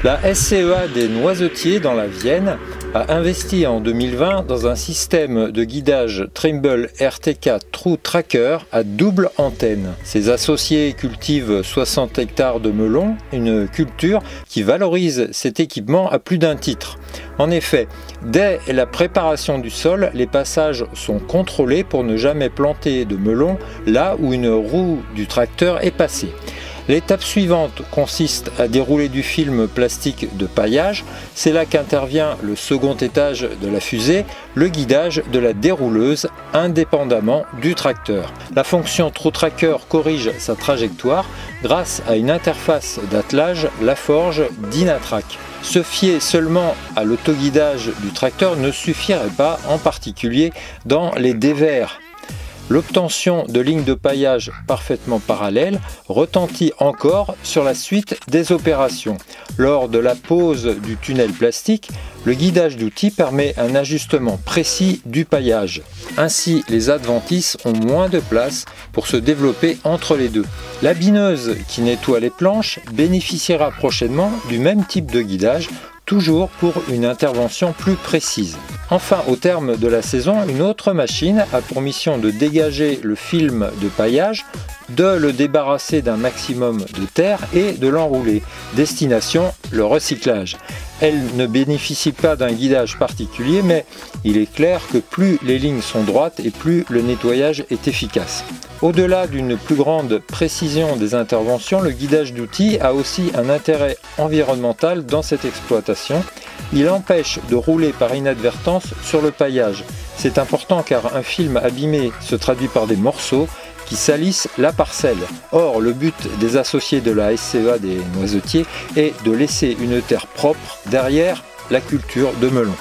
La SCEA des noisetiers dans la Vienne a investi en 2020 dans un système de guidage Trimble RTK True Tracker à double antenne. Ses associés cultivent 60 hectares de melons, une culture qui valorise cet équipement à plus d'un titre. En effet, dès la préparation du sol, les passages sont contrôlés pour ne jamais planter de melons là où une roue du tracteur est passée. L'étape suivante consiste à dérouler du film plastique de paillage. C'est là qu'intervient le second étage de la fusée, le guidage de la dérouleuse indépendamment du tracteur. La fonction True Tracker corrige sa trajectoire grâce à une interface d'attelage Laforge Dynatrac. Se fier seulement à l'autoguidage du tracteur ne suffirait pas, en particulier dans les dévers. L'obtention de lignes de paillage parfaitement parallèles retentit encore sur la suite des opérations. Lors de la pose du tunnel plastique, le guidage d'outils permet un ajustement précis du paillage. Ainsi, les adventices ont moins de place pour se développer entre les deux. La bineuse qui nettoie les planches bénéficiera prochainement du même type de guidage, toujours pour une intervention plus précise. Enfin, au terme de la saison, une autre machine a pour mission de dégager le film de paillage, de le débarrasser d'un maximum de terre et de l'enrouler. Destination, le recyclage. Elle ne bénéficie pas d'un guidage particulier, mais il est clair que plus les lignes sont droites et plus le nettoyage est efficace. Au-delà d'une plus grande précision des interventions, le guidage d'outils a aussi un intérêt environnemental dans cette exploitation. Il empêche de rouler par inadvertance sur le paillage. C'est important car un film abîmé se traduit par des morceaux qui salissent la parcelle. Or, le but des associés de la SCEA des noisetiers est de laisser une terre propre derrière la culture de melons.